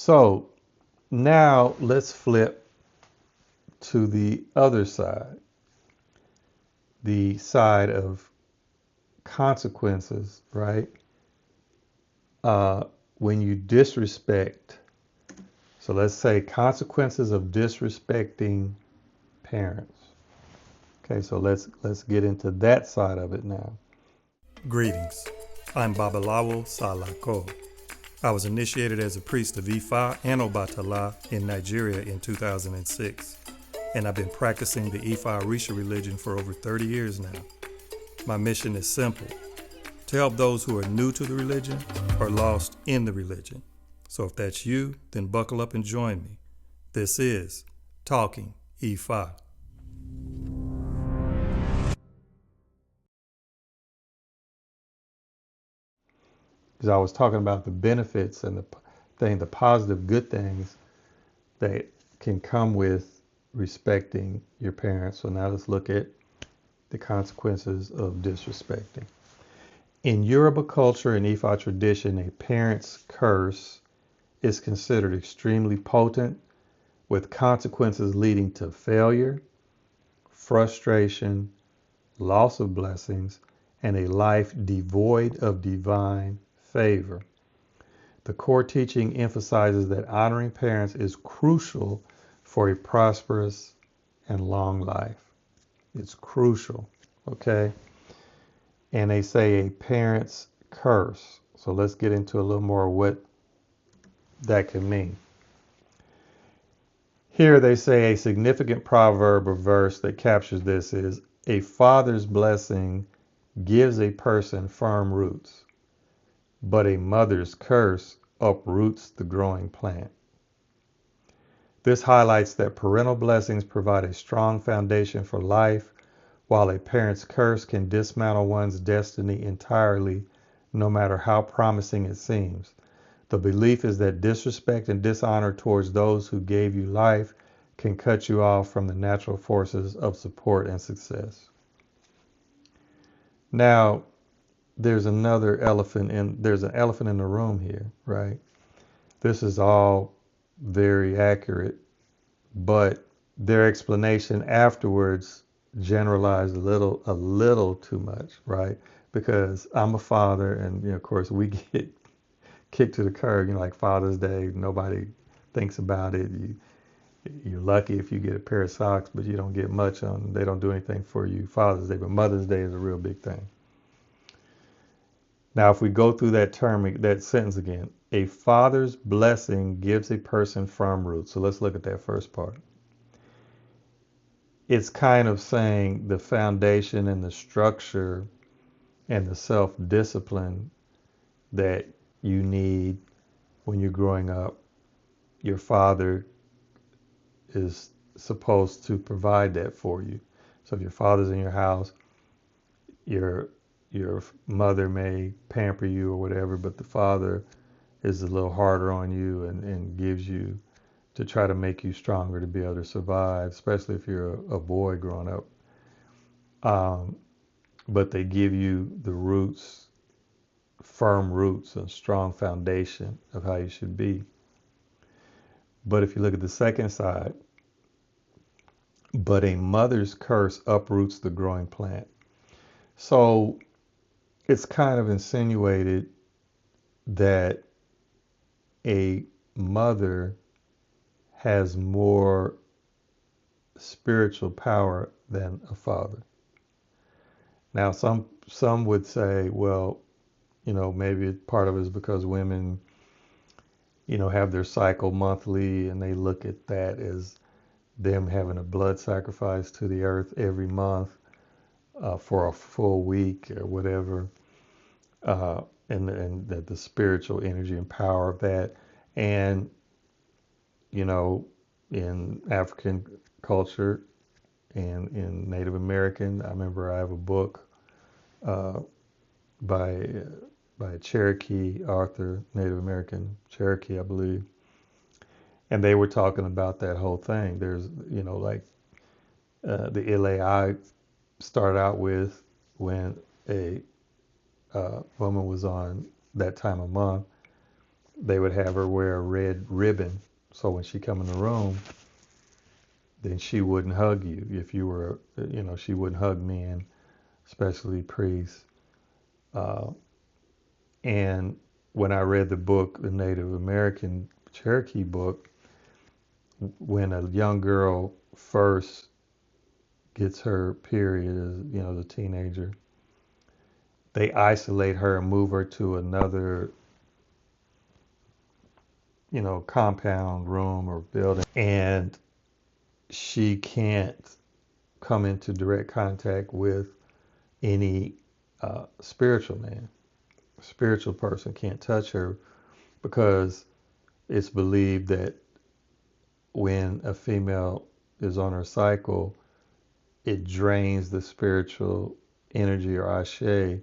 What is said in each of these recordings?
So now let's flip to the other side, the side of consequences, right? When you disrespect, so let's say consequences of disrespecting parents. Okay, so let's get into that side of it now. Greetings. I'm Babalawo Salako. I was initiated as a priest of Ifa and Obatala in Nigeria in 2006, and I've been practicing the Ifa Orisha religion for over 30 years now. My mission is simple: to help those who are new to the religion or lost in the religion. So if that's you, then buckle up and join me. This is Talking Ifa. Because I was talking about the benefits and the positive, good things that can come with respecting your parents. So now let's look at the consequences of disrespecting. In Yoruba culture and Ifa tradition, a parent's curse is considered extremely potent, with consequences leading to failure, frustration, loss of blessings, and a life devoid of divine favor. The core teaching emphasizes that honoring parents is crucial for a prosperous and long life. It's crucial, okay? And they say a parent's curse. So let's get into a little more what that can mean. Here they say a significant proverb or verse that captures this is: a father's blessing gives a person firm roots, but a mother's curse uproots the growing plant. This highlights that parental blessings provide a strong foundation for life, while a parent's curse can dismantle one's destiny entirely, no matter how promising it seems. The belief is that disrespect and dishonor towards those who gave you life can cut you off from the natural forces of support and success. Now, there's an elephant in the room here, right? This is all very accurate, but their explanation afterwards generalized a little too much, right? Because I'm a father, and of course we get kicked to the curb. Like Father's Day, nobody thinks about it. You're lucky if you get a pair of socks, but you don't get much on. They don't do anything for you Father's Day, but Mother's Day is a real big thing. Now, if we go through that sentence again, a father's blessing gives a person firm roots. So let's look at that first part. It's kind of saying the foundation and the structure and the self-discipline that you need when you're growing up. Your father is supposed to provide that for you. So if your father's in your house, your mother may pamper you or whatever, but the father is a little harder on you and gives you to try to make you stronger to be able to survive, especially if you're a boy growing up. But they give you the roots, firm roots, a strong foundation of how you should be. But if you look at the second side, but a mother's curse uproots the growing plant. So it's kind of insinuated that a mother has more spiritual power than a father. Now, some would say, well, maybe part of it is because women, have their cycle monthly, and they look at that as them having a blood sacrifice to the earth every month for a full week or whatever, and that the spiritual energy and power of that. And in African culture and in Native American, I remember I have a book by a Cherokee author, Native American Cherokee, I believe, and they were talking about that whole thing. There's like the LAI started out with when a woman was on that time of month, they would have her wear a red ribbon. So when she come in the room, then she wouldn't hug you. If you were, she wouldn't hug men, especially priests. Uh, and when I read the book, the Native American Cherokee book, when a young girl first gets her period, as a teenager, they isolate her and move her to another, compound, room, or building, and she can't come into direct contact with any spiritual man. A spiritual person can't touch her because it's believed that when a female is on her cycle, it drains the spiritual energy or ashe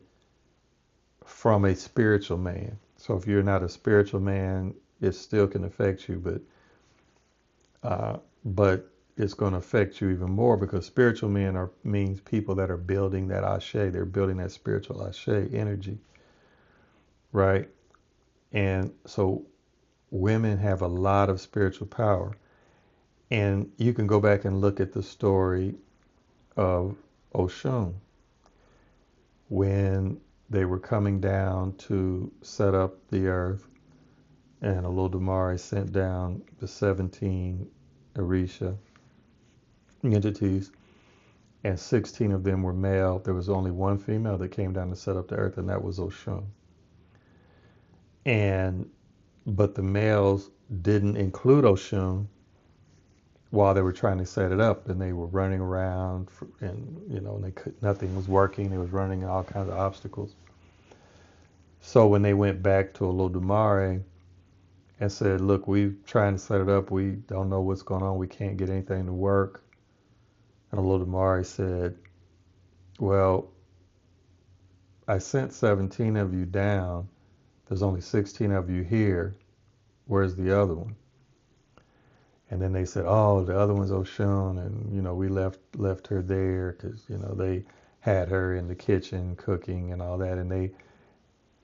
from a spiritual man. So if you're not a spiritual man, it still can affect you, but it's going to affect you even more because spiritual men means people that are building that ashe. They're building that spiritual ashe energy, right? And so women have a lot of spiritual power. And you can go back and look at the story of Oshun when they were coming down to set up the earth, and Olodumare sent down the 17 Orisha entities, and 16 of them were male. There was only one female that came down to set up the earth, and that was Oshun. But the males didn't include Oshun while they were trying to set it up, and they were running around, and nothing was working. They was running into all kinds of obstacles. So when they went back to Olodumare and said, "Look, we're trying to set it up. We don't know what's going on. We can't get anything to work," and Olodumare said, "Well, I sent 17 of you down. There's only 16 of you here. Where's the other one?" And then they said, "Oh, the other one's Oshun, and we left her there because they had her in the kitchen cooking and all that." And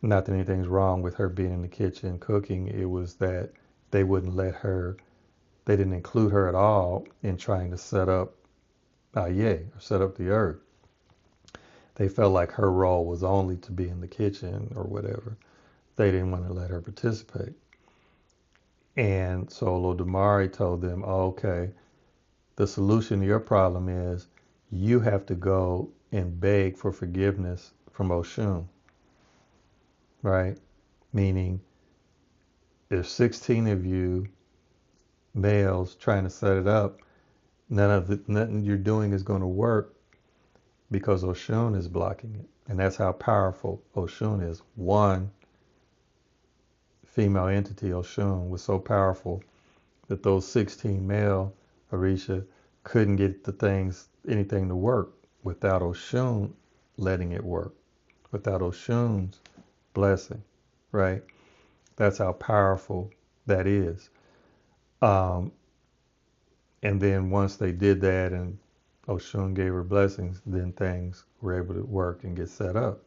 not that anything's wrong with her being in the kitchen cooking. It was that they wouldn't let her. They didn't include her at all in trying to set up Aye, or set up the earth. They felt like her role was only to be in the kitchen or whatever. They didn't want to let her participate. And so Olodumare told them, "Oh, okay, the solution to your problem is you have to go and beg for forgiveness from Oshun," right? Meaning there's 16 of you males trying to set it up. Nothing you're doing is going to work because Oshun is blocking it. And that's how powerful Oshun is. One female entity, Oshun, was so powerful that those 16 male Orisha couldn't get anything to work without Oshun letting it work, without Oshun's blessing, right? That's how powerful that is. Um, and then once they did that and Oshun gave her blessings, then things were able to work and get set up,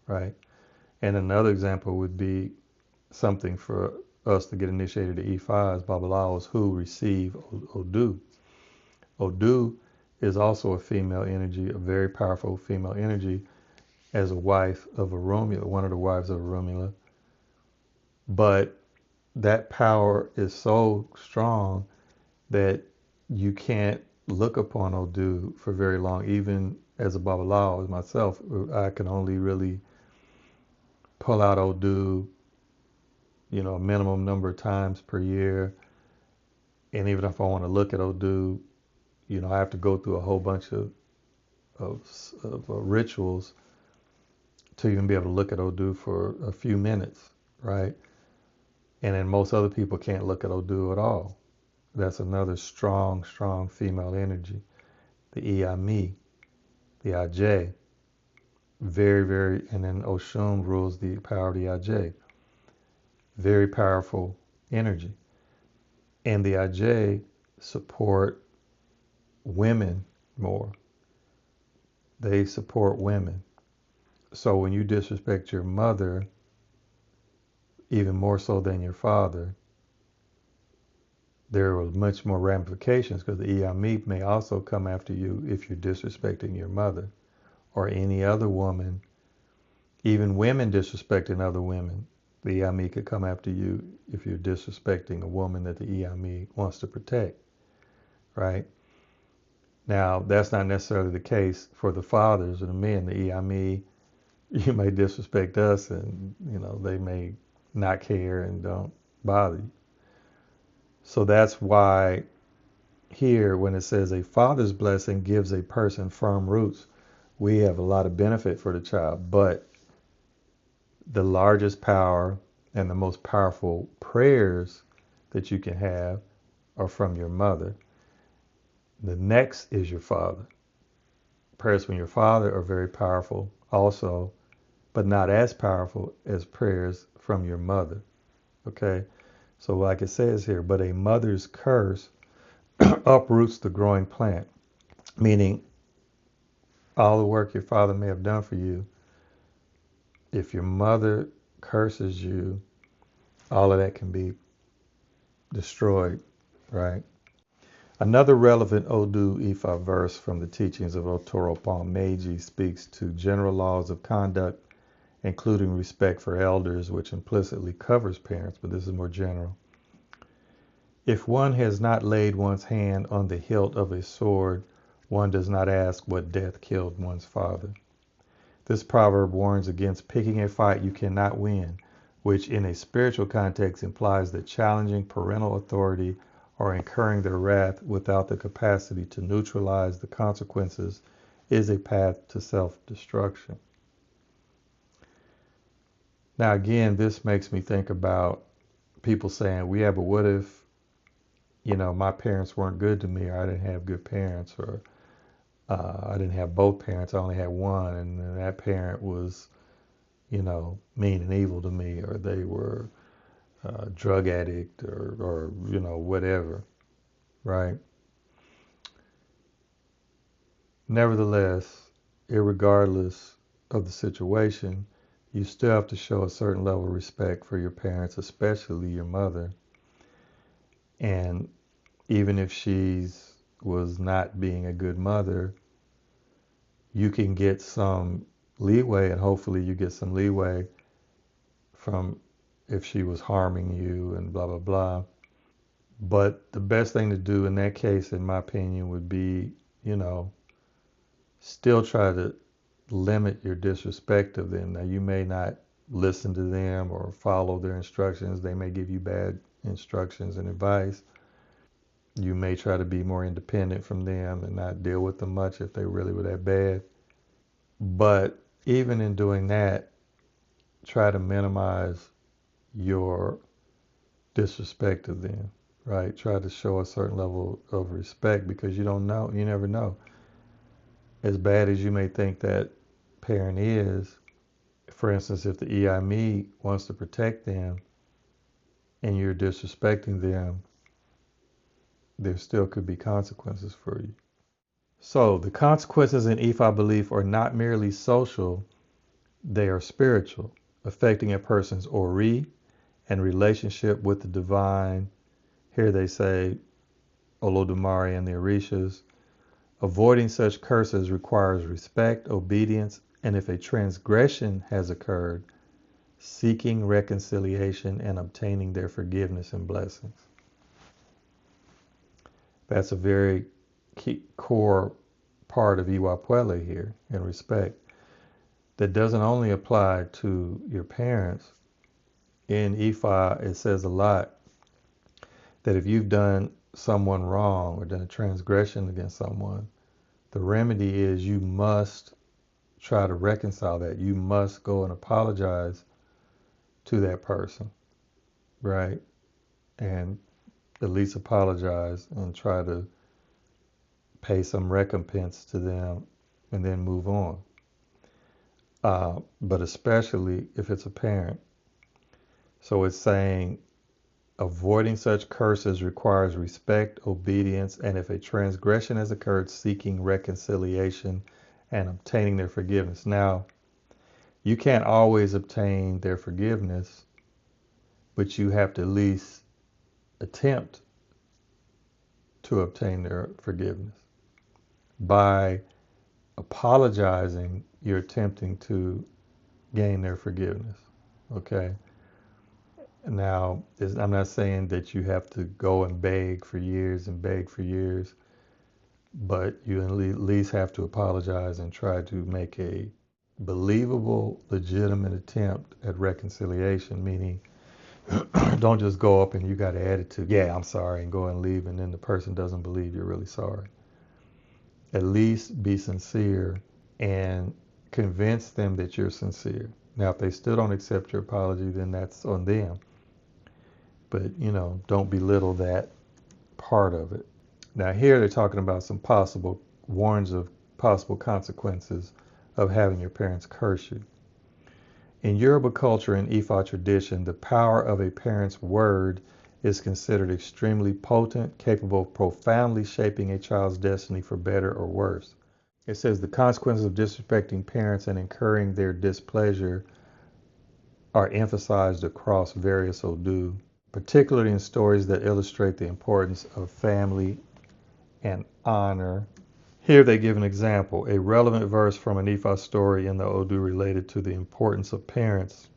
right? And another example would be something for us to get initiated to Ifa as Babalawos who receive Odu. Odu is also a female energy, a very powerful female energy, as a wife of Oromila, one of the wives of Oromila. But that power is so strong that you can't look upon Odu for very long. Even as a Babalawo, as myself, I can only really pull out Odu, a minimum number of times per year. And even if I want to look at Odu, I have to go through a whole bunch of rituals to even be able to look at Odu for a few minutes, right? And then most other people can't look at Odu at all. That's another strong, strong female energy. The Iyami, the Ajay, very, very, and then Oshun rules the power of the Ajay. Very powerful energy. And the Ajay support women more. They support women. So when you disrespect your mother, even more so than your father, there are much more ramifications because the Iyami may also come after you if you're disrespecting your mother or any other woman. Even women disrespecting other women, the Iyami could come after you if you're disrespecting a woman that the Iyami wants to protect, right? Now, that's not necessarily the case for the fathers or the men. The Iyami, you may disrespect us and, they may not care and don't bother you. So that's why here, when it says a father's blessing gives a person firm roots, we have a lot of benefit for the child. But the largest power and the most powerful prayers that you can have are from your mother. The next is your father. Prayers from your father are very powerful also, but not as powerful as prayers from your mother. Okay? So, like it says here, but a mother's curse uproots the growing plant, meaning all the work your father may have done for you, if your mother curses you, all of that can be destroyed, right? Another relevant Odu Ifa verse from the teachings of Otoro Meiji speaks to general laws of conduct, including respect for elders, which implicitly covers parents, but this is more general. If one has not laid one's hand on the hilt of a sword, one does not ask what death killed one's father. This proverb warns against picking a fight you cannot win, which in a spiritual context implies that challenging parental authority or incurring their wrath without the capacity to neutralize the consequences is a path to self-destruction. Now again, this makes me think about people saying, yeah, but what if, my parents weren't good to me, or I didn't have good parents, or I didn't have both parents, I only had one, and that parent was, mean and evil to me, or they were drug addict, or whatever, right? Nevertheless, irregardless of the situation, you still have to show a certain level of respect for your parents, especially your mother. And even if she was not being a good mother, you can get some leeway, and hopefully you get some leeway from if she was harming you and blah, blah, blah. But the best thing to do in that case, in my opinion, would be, still try to limit your disrespect of them. Now, you may not listen to them or follow their instructions. They may give you bad instructions and advice. You may try to be more independent from them and not deal with them much if they really were that bad. But even in doing that, try to minimize your disrespect of them, right? Try to show a certain level of respect, because you don't know, you never know. As bad as you may think that parent is, for instance, if the EIME wants to protect them and you're disrespecting them, there still could be consequences for you. So the consequences in Ifa belief are not merely social, they are spiritual, affecting a person's ori and relationship with the divine. Here they say Olodumare and the Orishas. Avoiding such curses requires respect, obedience, and if a transgression has occurred, seeking reconciliation and obtaining their forgiveness and blessings. That's a very key core part of Iwapwele here, in respect. That doesn't only apply to your parents. In Ifa, it says a lot that if you've done someone wrong or done a transgression against someone, the remedy is you must try to reconcile that. You must go and apologize to that person, right? And at least apologize and try to pay some recompense to them and then move on. But especially if it's a parent. So it's saying avoiding such curses requires respect, obedience, and if a transgression has occurred, seeking reconciliation and obtaining their forgiveness. Now, you can't always obtain their forgiveness, but you have to at least attempt to obtain their forgiveness. By apologizing, you're attempting to gain their forgiveness. Okay? Now, I'm not saying that you have to go and beg for years and beg for years, but you at least have to apologize and try to make a believable, legitimate attempt at reconciliation, meaning don't just go up and you got to attitude, yeah, I'm sorry, and go and leave, and then the person doesn't believe you're really sorry. At least be sincere and convince them that you're sincere. Now, if they still don't accept your apology, then that's on them. But, don't belittle that part of it. Now, here they're talking about some warns of possible consequences of having your parents curse you. In Yoruba culture and Ifa tradition, the power of a parent's word is considered extremely potent, capable of profoundly shaping a child's destiny for better or worse. It says the consequences of disrespecting parents and incurring their displeasure are emphasized across various Odu, particularly in stories that illustrate the importance of family and honor. Here they give an example, a relevant verse from an Ifa story in the Odu related to the importance of parents,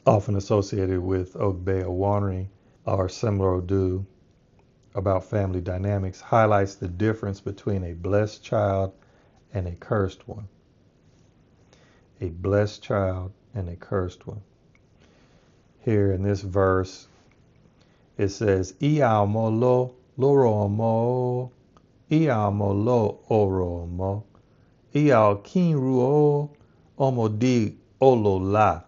often associated with Ogbe Owonri or similar Odu about family dynamics, highlights the difference between a blessed child and a cursed one. A blessed child and a cursed one. Here in this verse, it says, Iamolo loromo, Iamolo oromo, Ial kinruo omodi olola,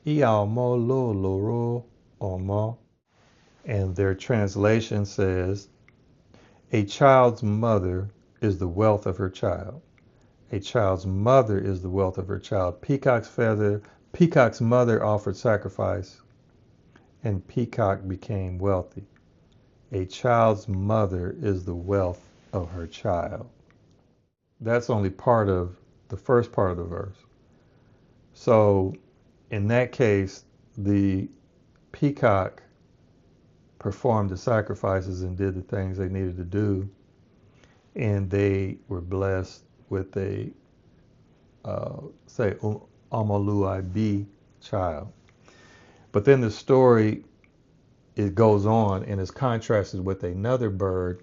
Iamolo loro omo. And their translation says, a child's mother is the wealth of her child. A child's mother is the wealth of her child. Peacock's mother offered sacrifice, and Peacock became wealthy. A child's mother is the wealth of her child. That's only part of the first part of the verse. So in that case, the peacock performed the sacrifices and did the things they needed to do, and they were blessed with a Omoluibi child. But then the story, it goes on and is contrasted with another bird,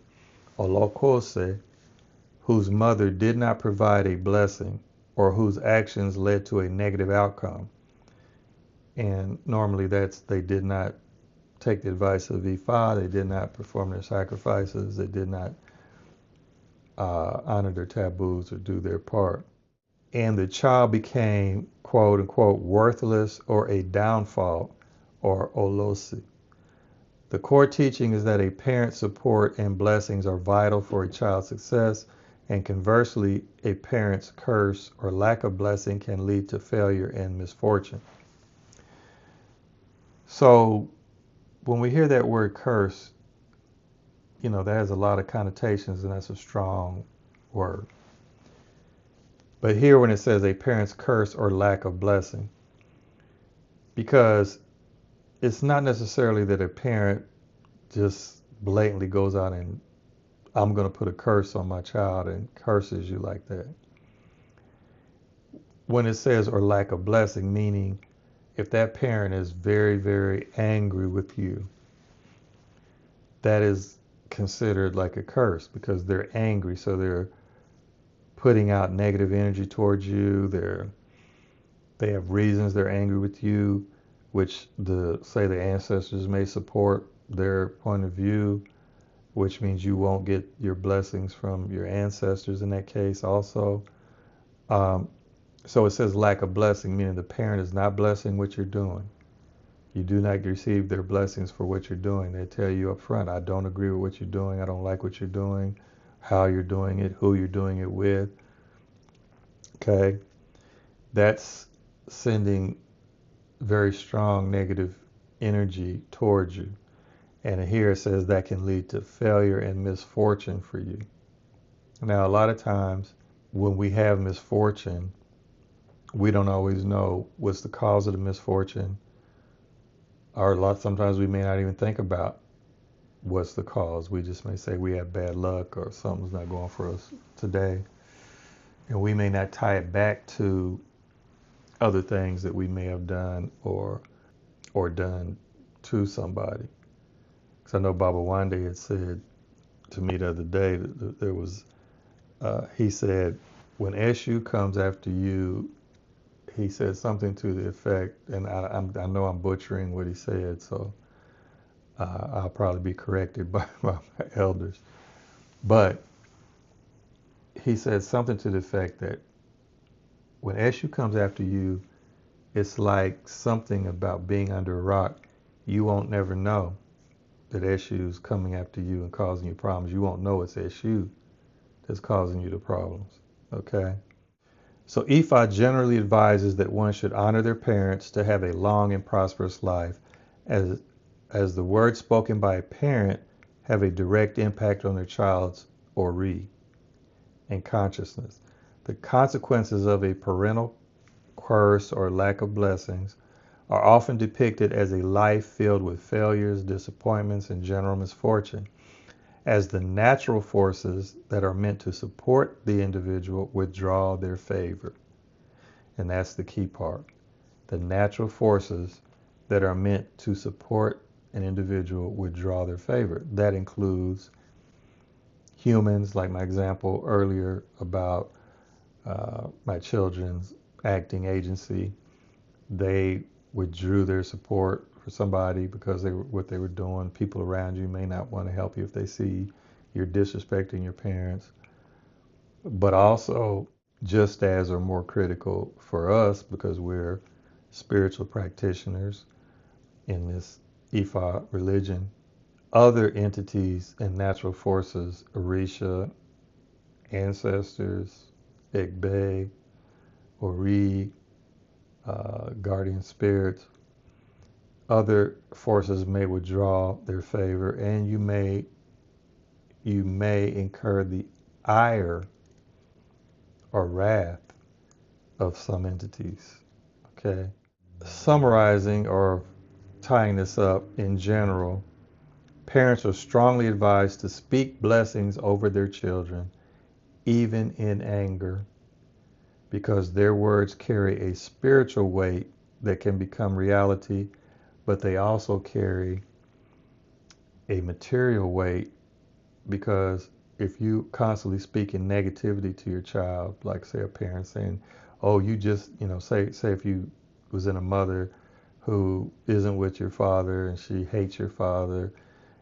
Olokose, whose mother did not provide a blessing or whose actions led to a negative outcome. And normally they did not take the advice of Ifa, they did not perform their sacrifices, they did not honor their taboos or do their part. And the child became, quote unquote, worthless or a downfall, or olosi. The core teaching is that a parent's support and blessings are vital for a child's success, and conversely, a parent's curse or lack of blessing can lead to failure and misfortune. So when we hear that word curse, that has a lot of connotations, and that's a strong word. But here when it says a parent's curse or lack of blessing, because it's not necessarily that a parent just blatantly goes out and I'm going to put a curse on my child and curses you like that. When it says or lack of blessing, meaning if that parent is very, very angry with you, that is considered like a curse because they're angry, so they're putting out negative energy towards you. They have reasons they're angry with you, which the ancestors may support their point of view, which means you won't get your blessings from your ancestors in that case also. So it says lack of blessing, meaning the parent is not blessing what you're doing. You do not receive their blessings for what you're doing. They tell you up front, I don't agree with what you're doing. I don't like what you're doing, how you're doing it, who you're doing it with. Okay? That's sending very strong negative energy towards you. And here it says that can lead to failure and misfortune for you. Now, a lot of times when we have misfortune, we don't always know what's the cause of the misfortune. Or a lot, sometimes we may not even think about what's the cause. We just may say we have bad luck or something's not going for us today. And we may not tie it back to other things that we may have done or done to somebody. Because I know Baba Wande had said to me the other day that there was, he said, when SU comes after you, he said something to the effect, and I know I'm butchering what he said, so I'll probably be corrected by my elders. But he said something to the effect that when SU comes after you, it's like something about being under a rock. You won't never know that SU is coming after you and causing you problems. You won't know it's SU that's causing you the problems. Okay? So IFA generally advises that one should honor their parents to have a long and prosperous life, as the words spoken by a parent have a direct impact on their child's ori and consciousness. The consequences of a parental curse or lack of blessings are often depicted as a life filled with failures, disappointments, and general misfortune, as the natural forces that are meant to support the individual withdraw their favor. And that's the key part. The natural forces that are meant to support an individual withdraw their favor. That includes humans, like my example earlier about my children's acting agency. They withdrew their support for somebody because what they were doing. People around you may not want to help you if they see you're disrespecting your parents. But also, just as or more critical for us, because we're spiritual practitioners in this Ifa religion, other entities and natural forces, Orisha, ancestors, Egbe, Ori, guardian spirits, other forces may withdraw their favor, and you may incur the ire or wrath of some entities. Okay. Summarizing or tying this up in general, parents are strongly advised to speak blessings over their children, even in anger, because their words carry a spiritual weight that can become reality, but they also carry a material weight, because if you constantly speaking negativity to your child, like say a parent saying, oh, you just, say if you was in a mother who isn't with your father and she hates your father,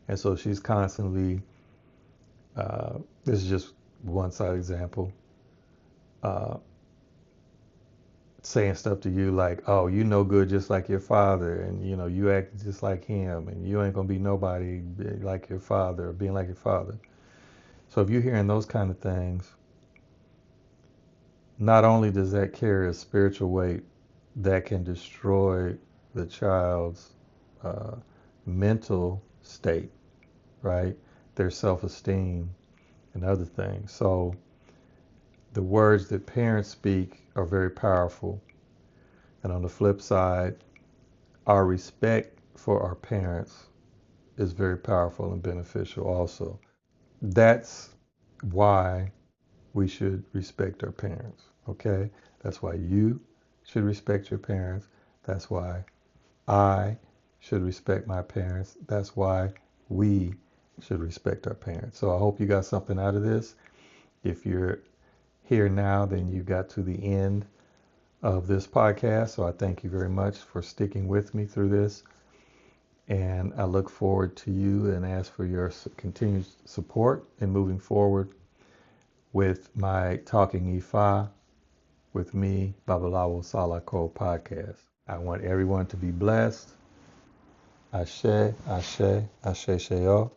and so she's constantly, this is just one side example, saying stuff to you like, oh, you no good just like your father, and you act just like him, and you ain't gonna be nobody like your father or being like your father. So if you're hearing those kind of things, not only does that carry a spiritual weight that can destroy the child's uh, mental state, right? Their self-esteem and other things. So the words that parents speak are very powerful. And on the flip side, our respect for our parents is very powerful and beneficial also. That's why we should respect our parents, okay? That's why you should respect your parents. That's why I should respect my parents. That's why we should respect our parents. So I hope you got something out of this. If you're here now, then you got to the end of this podcast. So I thank you very much for sticking with me through this. And I look forward to you and ask for your continued support in moving forward with my Talking Ifa with me, Babalawo Salako podcast. I want everyone to be blessed. Ashe, Ashe, Ashe Sheo.